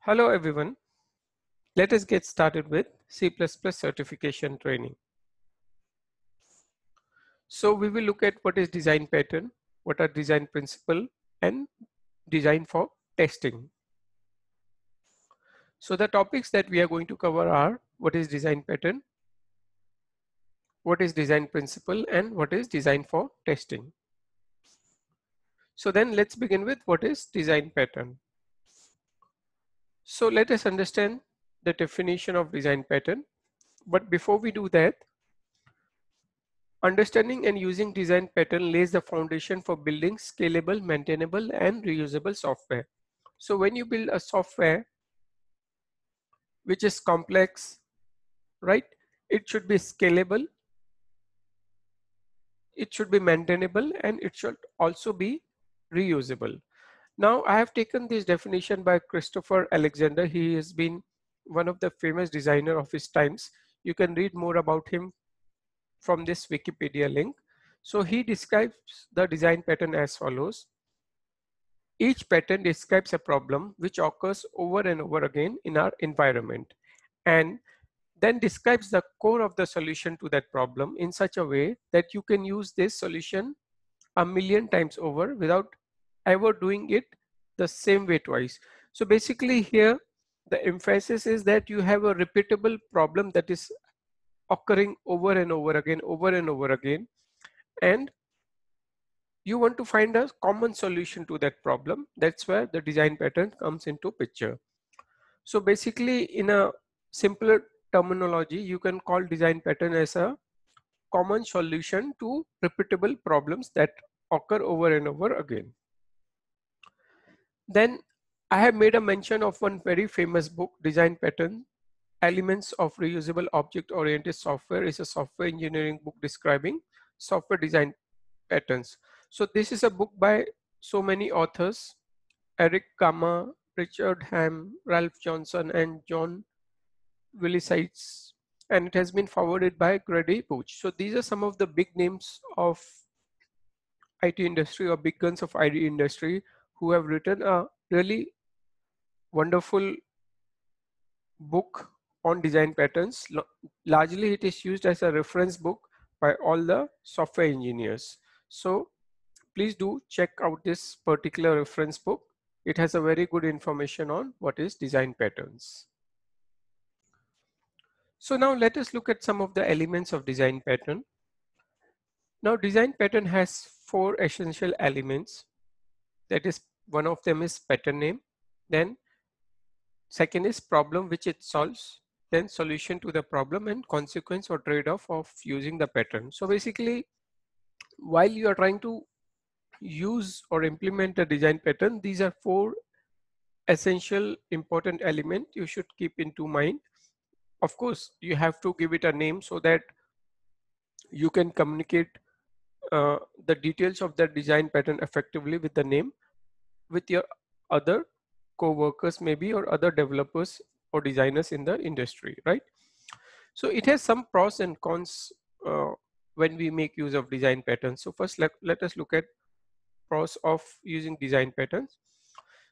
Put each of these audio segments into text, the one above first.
Hello everyone. Let us get started with C++ certification training. So we will look at what is design pattern, what are design principle, and design for testing. So the topics that we are going to cover are what is design pattern, what is design principle, and what is design for testing. So then let's begin with what is design pattern. So let us understand the definition of design pattern. But before we do that, understanding and using design pattern lays the foundation for building scalable, maintainable, and reusable software. So when you build a software which is complex, right, it should be scalable, it should be maintainable, and it should also be reusable. Now I have taken this definition by Christopher Alexander. He has been one of the famous designer of his times. You can read more about him from this Wikipedia link. So he describes the design pattern as follows. Each pattern describes a problem which occurs over and over again in our environment and then describes the core of the solution to that problem in such a way that you can use this solution a million times over without ever doing it the same way twice. So basically here the emphasis is that you have a repeatable problem that is occurring over and over again, and you want to find a common solution to that problem. That's where the design pattern comes into picture. So basically in a simpler terminology, you can call design pattern as a common solution to repeatable problems that occur over and over again. Then I have made a mention of one very famous book, Design Pattern, Elements of Reusable Object-Oriented Software. Is a software engineering book describing software design patterns. So this is a book by so many authors, Eric Kama, Richard Ham, Ralph Johnson, and John Willisides, and it has been forwarded by Grady Booch. So these are some of the big names of IT industry or big guns of IT industry who have written a really wonderful book on design patterns. Largely it is used as a reference book by all the software engineers. So please do check out this particular reference book. It has a very good information on what is design patterns. So now let us look at some of the elements of design pattern. Now design pattern has four essential elements. That is, one of them is pattern name. Then second is problem which it solves. Then solution to the problem and consequence or trade-off of using the pattern. So basically, while you are trying to use or implement a design pattern, these are four essential important element you should keep into mind. Of course, you have to give it a name so that you can communicate the details of that design pattern effectively with the name with your other co-workers maybe or other developers or designers in the industry, right? So it has some pros and cons when we make use of design patterns. So first let us look at pros of using design patterns.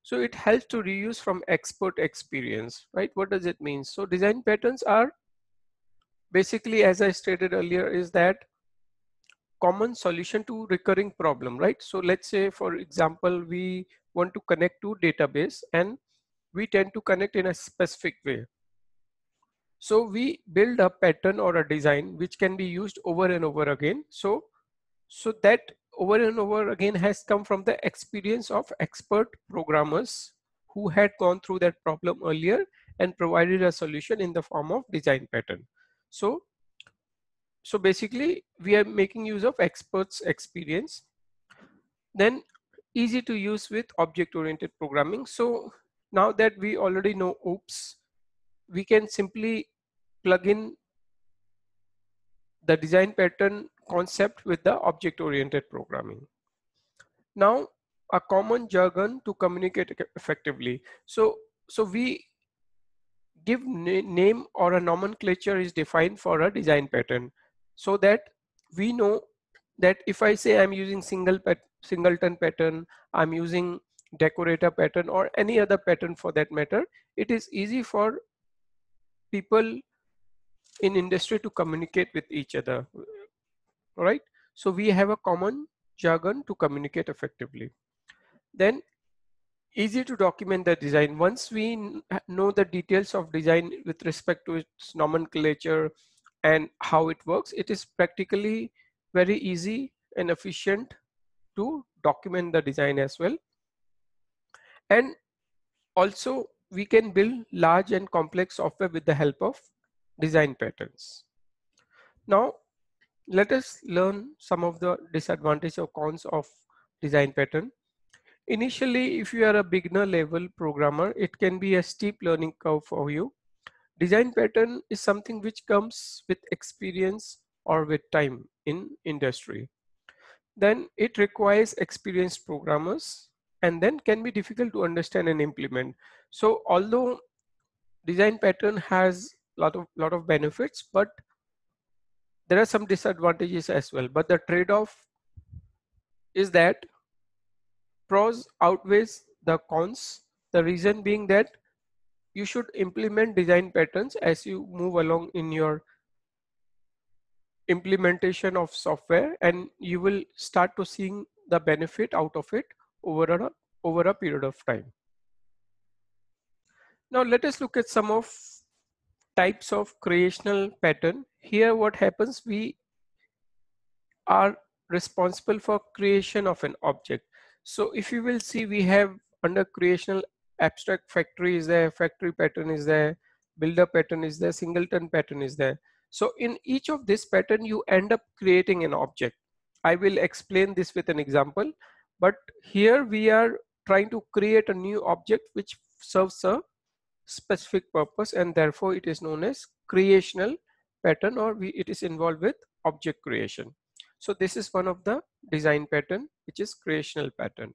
So it helps to reuse from expert experience, right? What does it mean? So design patterns are basically, as I stated earlier, is that common solution to recurring problem, right? So let's say, for example, we want to connect to database and we tend to connect in a specific way. So we build a pattern or a design which can be used over and over again. So that over and over again has come from the experience of expert programmers who had gone through that problem earlier and provided a solution in the form of design pattern. So basically we are making use of experts experience. Then easy to use with object oriented programming. So now that we already know OOPS, we can simply plug in the design pattern concept with the object oriented programming. Now a common jargon to communicate effectively. So we give name or a nomenclature is defined for a design pattern so that we know that if I say I'm using singleton pattern, I'm using decorator pattern or any other pattern for that matter, it is easy for people in industry to communicate with each other. All right. So we have a common jargon to communicate effectively. Then easy to document the design. Once we know the details of design with respect to its nomenclature and how it works, it is practically very easy and efficient to document the design as well. And also we can build large and complex software with the help of design patterns. Now let us learn some of the disadvantages or cons of design pattern. Initially, if you are a beginner level programmer, it can be a steep learning curve for you. Design pattern is something which comes with experience or with time in industry. Then it requires experienced programmers and then can be difficult to understand and implement. So although design pattern has lot of benefits, but there are some disadvantages as well. But the trade-off is that pros outweighs the cons. The reason being that you should implement design patterns as you move along in your implementation of software, and you will start to seeing the benefit out of it over a period of time. Now let us look at some of types of creational pattern. Here what happens, we are responsible for creation of an object. So if you will see, we have under creational, abstract factory is there, factory pattern is there, builder pattern is there, singleton pattern is there. So in each of this pattern you end up creating an object. I will explain this with an example, but here we are trying to create a new object which serves a specific purpose, and therefore it is known as creational pattern, or it is involved with object creation. So this is one of the design pattern, which is creational pattern.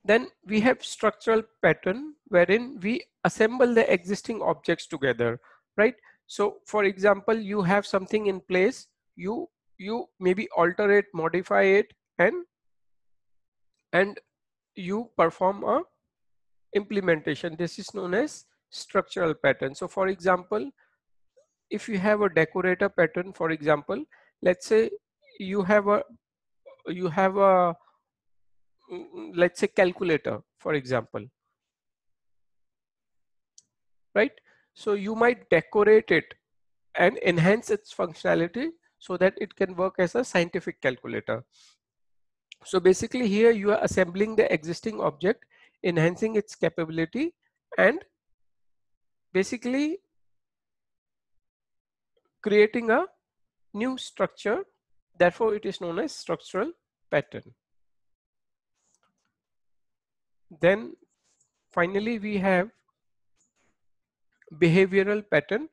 Then we have structural pattern, wherein we assemble the existing objects together, right? So for example, you have something in place, you maybe alter it, modify it, and you perform a implementation. This is known as structural pattern. So for example, if you have a decorator pattern, for example, let's say you have a you have a let's say calculator, for example, right? So you might decorate it and enhance its functionality so that it can work as a scientific calculator. So basically here you are assembling the existing object, enhancing its capability, and basically creating a new structure. Therefore it is known as structural pattern. Then finally we have behavioral pattern,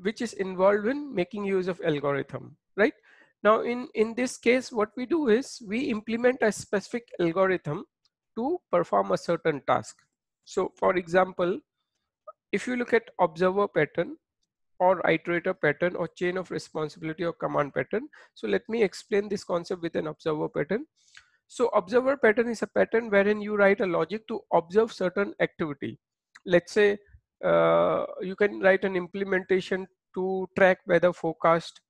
which is involved in making use of algorithm, right? Now in this case, what we do is we implement a specific algorithm to perform a certain task. So for example, if you look at observer pattern or iterator pattern or chain of responsibility or command pattern, so let me explain this concept with an observer pattern. So observer pattern is a pattern wherein you write a logic to observe certain activity. Let's say you can write an implementation to track weather forecast,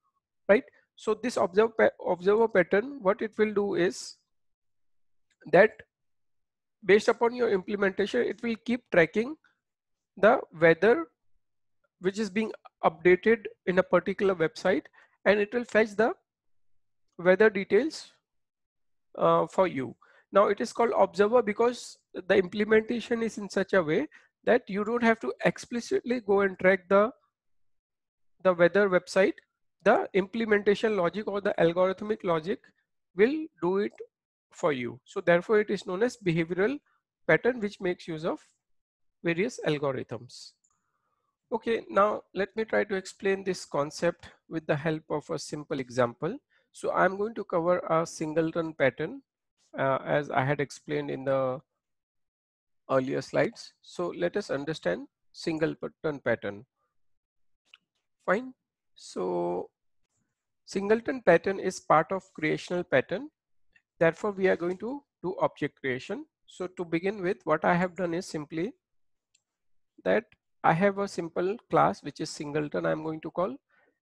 right? So this observer pattern, what it will do is that based upon your implementation, it will keep tracking the weather which is being updated in a particular website, and it will fetch the weather details for you. Now it is called observer because the implementation is in such a way that you don't have to explicitly go and track the weather website. The implementation logic or the algorithmic logic will do it for you. So therefore it is known as behavioral pattern, which makes use of various algorithms. Okay, now let me try to explain this concept with the help of a simple example. So I'm going to cover a singleton pattern as I had explained in the earlier slides. So let us understand singleton pattern. Fine. So singleton pattern is part of creational pattern therefore we are going to do object creation. So to begin with, what I have done is simply that I have a simple class which is singleton I'm going to call,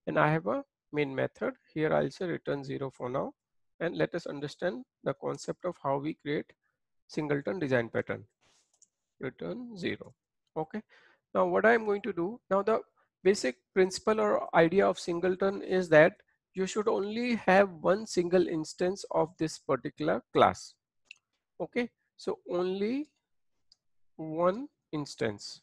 and I have a main method. Here I'll say return 0 for now, and let us understand the concept of how we create singleton design pattern. Return 0. Okay. Now what I'm going to do, now the basic principle or idea of singleton is that you should only have one single instance of this particular class. Okay. So only one instance.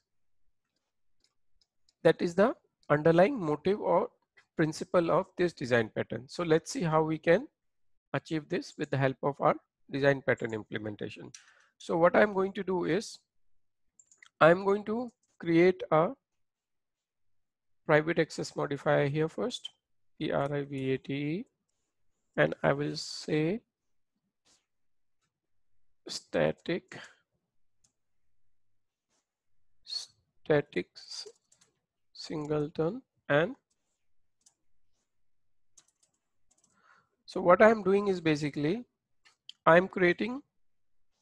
That is the underlying motive or principle of this design pattern. So let's see how we can achieve this with the help of our design pattern implementation. So what I'm going to do is I'm going to create a private access modifier here first, private, and I will say static singleton. And so what I'm doing is basically I'm creating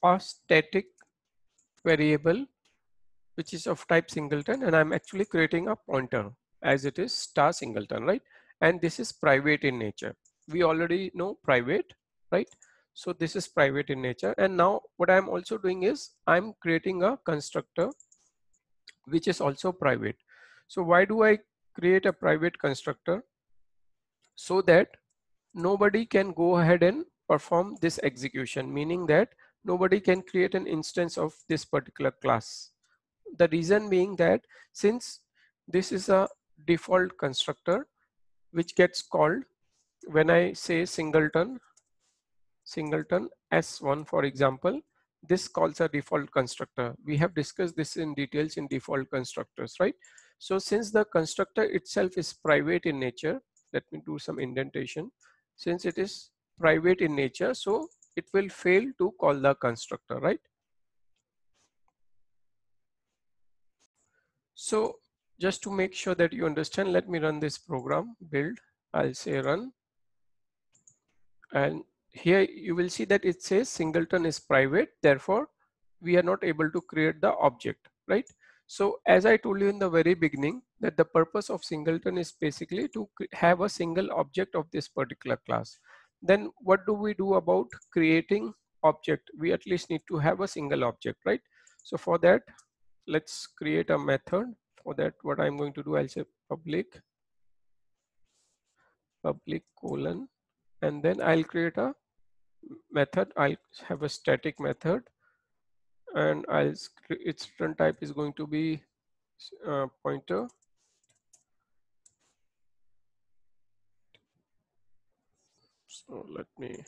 a static variable which is of type singleton, and I'm actually creating a pointer as it is star singleton, right? And this is private in nature. We already know private, right? So this is private in nature. And now what I'm also doing is I'm creating a constructor which is also private. So why do I create a private constructor? So that nobody can go ahead and perform this execution, meaning that nobody can create an instance of this particular class. The reason being that since this is a default constructor which gets called when I say singleton S1 for example, this calls a default constructor. We have discussed this in details in default constructors, right? So since the constructor itself is private in nature, let me do some indentation. Since it is private in nature, so it will fail to call the constructor, right? So just to make sure that you understand, let me run this program, build, I'll say run. And here you will see that it says singleton is private, therefore we are not able to create the object, right? So as I told you in the very beginning that the purpose of singleton is basically to have a single object of this particular class. Then what do we do about creating object? We at least need to have a single object, right? So for that, let's create a method. For that, what I'm going to do, I'll say public colon, and then I'll create a method. I'll have a static method, and its return type is going to be pointer. So let me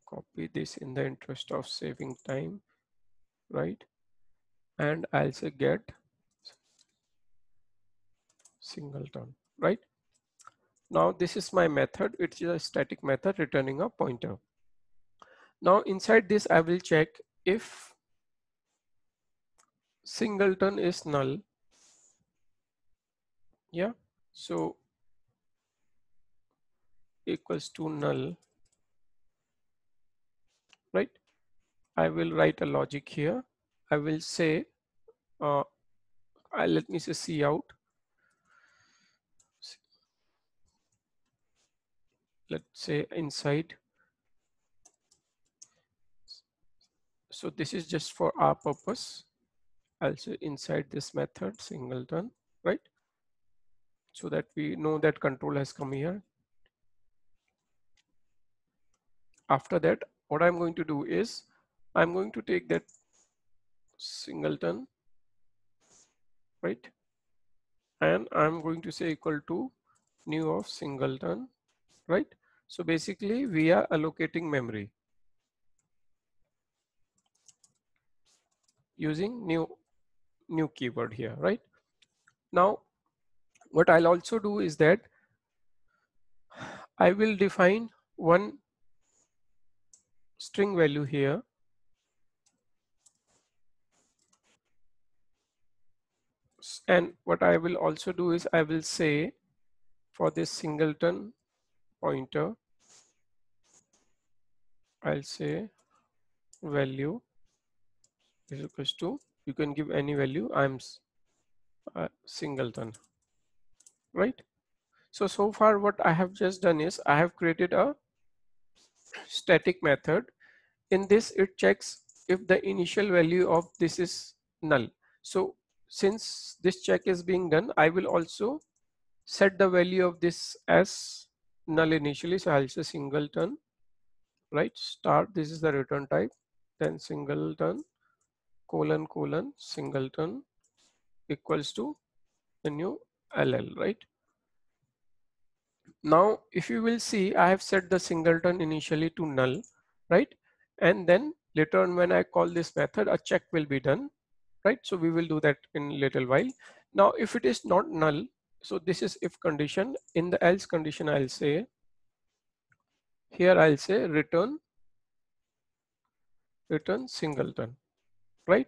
copy this in the interest of saving time, right? And I'll say get singleton, right? Now this is my method. It's a static method returning a pointer. Now inside this, I will check if singleton is null. Yeah, so equals to null, right? I will write a logic here. I will say, let me say C out. Let's say inside. So this is just for our purpose. I'll say inside this method singleton, right? So that we know that control has come here. After that, what I'm going to do is I'm going to take that singleton, right? And I'm going to say equal to new of singleton, right? So basically we are allocating memory using new keyword here, right? Now what I'll also do is that I will define one string value here, and what I will also do is I will say for this singleton pointer, I'll say value is equals to, you can give any value, singleton, right? So far what I have just done is I have created a static method. In this, it checks if the initial value of this is null. So since this check is being done, I will also set the value of this as null initially. So I'll say singleton, right? Start, this is the return type, then singleton colon singleton equals to the new LL, right? Now, if you will see, I have set the singleton initially to null, right? And then later on when I call this method, a check will be done, right? So we will do that in a little while. Now, if it is not null, so this is if condition. In the else condition, I'll say, here I'll say return singleton, right?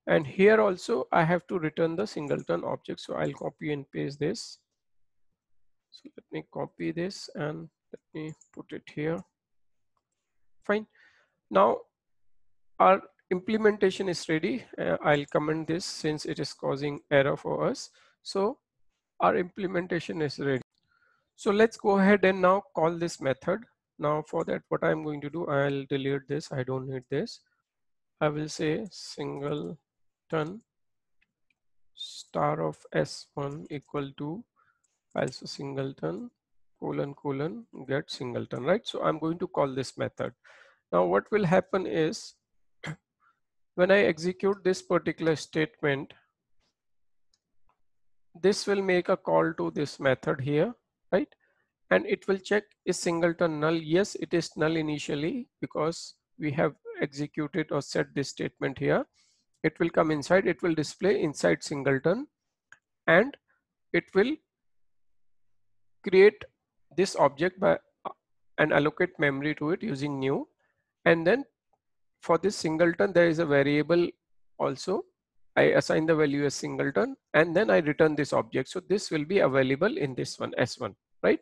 And here also I have to return the singleton object. So I'll copy and paste this. So let me copy this and let me put it here. Fine. Now our implementation is ready. I'll comment this since it is causing error for us. So our implementation is ready. So let's go ahead and now call this method. Now for that, what I'm going to do, I'll delete this. I don't need this. I will say singleton star of S1 equal to also singleton colon get singleton, right? So I'm going to call this method. Now what will happen is when I execute this particular statement, this will make a call to this method here, right? And it will check is singleton null. Yes, it is null initially because we have executed or set this statement here. It will come inside, it will display inside singleton, and it will create this object by and allocate memory to it using new. And then for this singleton, there is a variable also. I assign the value as singleton and then I return this object. So this will be available in this one, S1, right?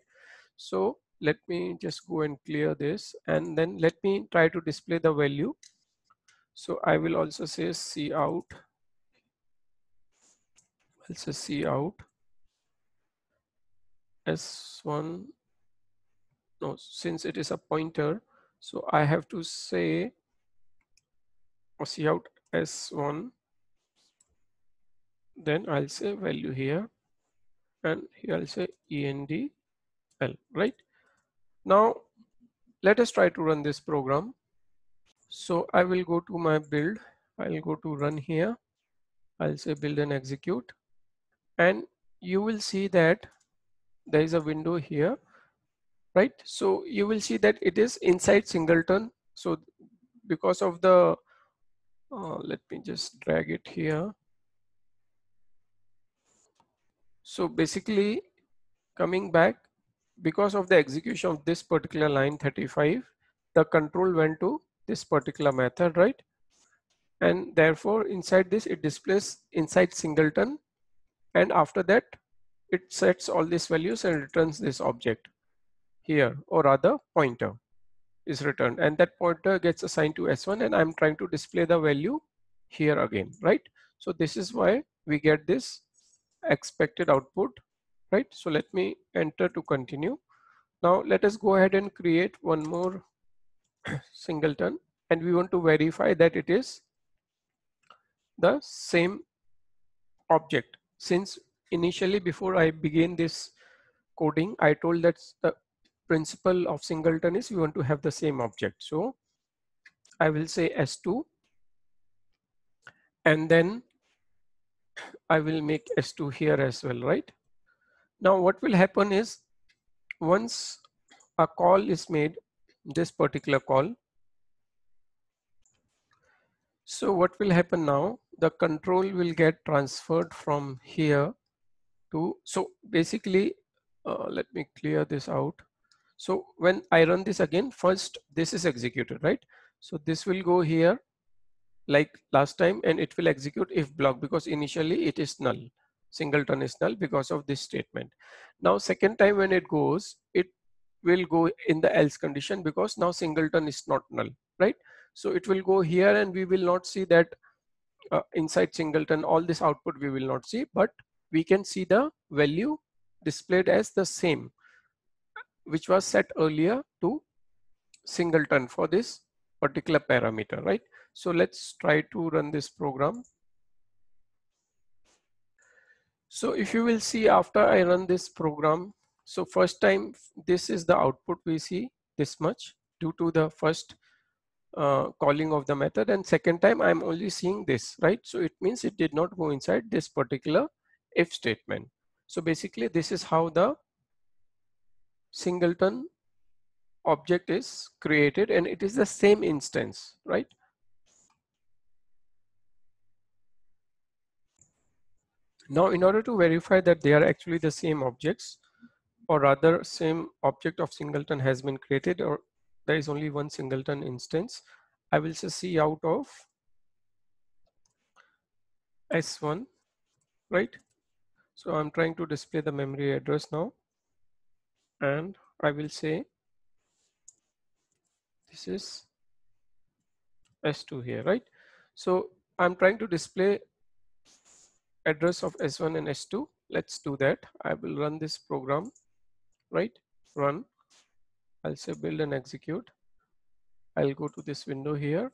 So let me just go and clear this and then let me try to display the value. So I will also say cout, I'll say cout S1. No, since it is a pointer, so I have to say cout S1, then I'll say value here and here I'll say endl, right? Now let us try to run this program. So I will go to my build, I'll go to run here, I'll say build and execute, and you will see that there is a window here, right? So you will see that it is inside singleton. So because of the let me just drag it here. So basically coming back, because of the execution of this particular line 35, the control went to this particular method, right? And therefore inside this it displays inside singleton, and after that it sets all these values and returns this object here, or rather pointer is returned, and that pointer gets assigned to S1 and I'm trying to display the value here again, right? So this is why we get this expected output, right? So let me enter to continue. Now let us go ahead and create one more singleton, and we want to verify that it is the same object. Since initially before I begin this coding, I told that the principle of singleton is we want to have the same object. So I will say S2 and then I will make S2 here as well, right? Now what will happen is once a call is made, this particular call, so what will happen now, the control will get transferred from here to, so basically let me clear this out. So when I run this again, first this is executed, right? So this will go here like last time and it will execute if block, because initially it is null, singleton is null because of this statement. Now second time when it goes, it will go in the else condition because now singleton is not null, right? So it will go here and we will not see that inside singleton all this output we will not see, but we can see the value displayed as the same which was set earlier to singleton for this particular parameter, right? So let's try to run this program. So if you will see after I run this program, so first time this is the output we see this much due to the first calling of the method, and second time I'm only seeing this, right? So it means it did not go inside this particular if statement. So basically this is how the singleton object is created, and it is the same instance, right? Now in order to verify that they are actually the same objects, or rather same object of singleton has been created, or there is only one singleton instance, I will say C out of S1, right? So I'm trying to display the memory address now, and I will say this is S2 here, right? So I'm trying to display address of S1 and S2. Let's do that. I will run this program, right? Run. I'll say build and execute. I'll go to this window here,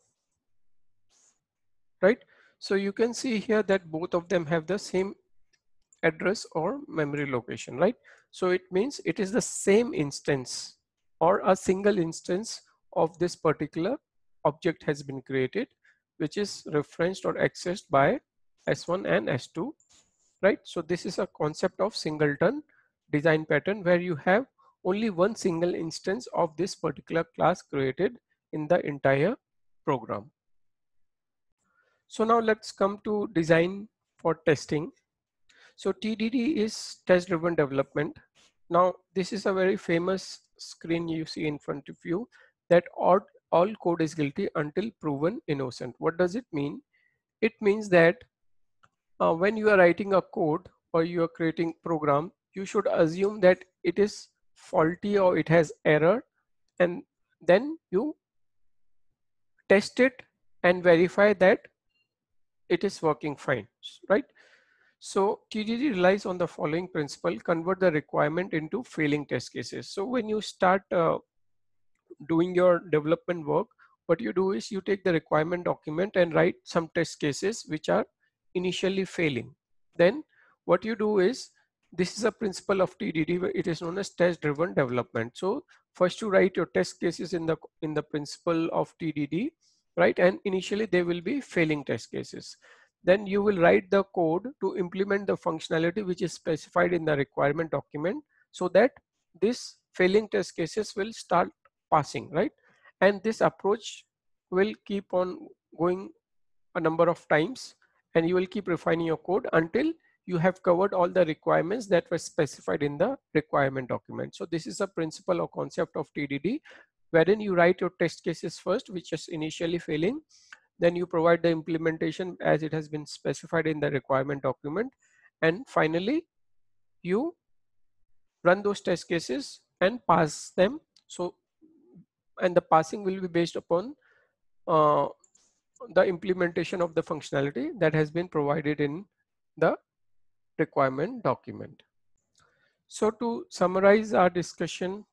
right? So you can see here that both of them have the same address or memory location, right? So it means it is the same instance or a single instance of this particular object has been created, which is referenced or accessed by S1 and S2, right? So this is a concept of singleton design pattern where you have only one single instance of this particular class created in the entire program. So now let's come to design for testing. So TDD is test driven development. Now this is a very famous screen you see in front of you, that all code is guilty until proven innocent. What does it mean? It means that when you are writing a code or you are creating program, you should assume that it is faulty or it has error, and then you test it and verify that it is working fine, right? So TDD relies on the following principle: convert the requirement into failing test cases. So when you start doing your development work, what you do is you take the requirement document and write some test cases which are initially failing. Then what you do is, this is a principle of TDD, it is known as test driven development. So first you write your test cases in the principle of TDD, right? And initially they will be failing test cases. Then you will write the code to implement the functionality which is specified in the requirement document, so that this failing test cases will start passing, right? And this approach will keep on going a number of times, and you will keep refining your code until you have covered all the requirements that were specified in the requirement document. So this is a principle or concept of TDD, wherein you write your test cases first, which is initially failing, then you provide the implementation as it has been specified in the requirement document, and finally you run those test cases and pass them. So, and the passing will be based upon uh, the implementation of the functionality that has been provided in the requirement document. So to summarize our discussion,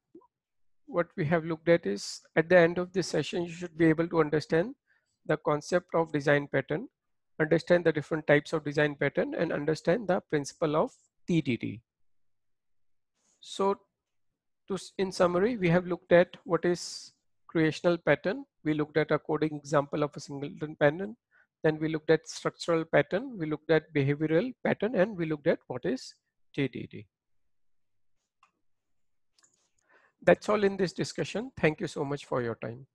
what we have looked at is, at the end of this session, you should be able to understand the concept of design pattern, understand the different types of design pattern, and understand the principle of TDD. So in summary, we have looked at what is creational pattern. We looked at a coding example of a singleton pattern. Then we looked at structural pattern. We looked at behavioral pattern, and we looked at what is TDD. That's all in this discussion. Thank you so much for your time.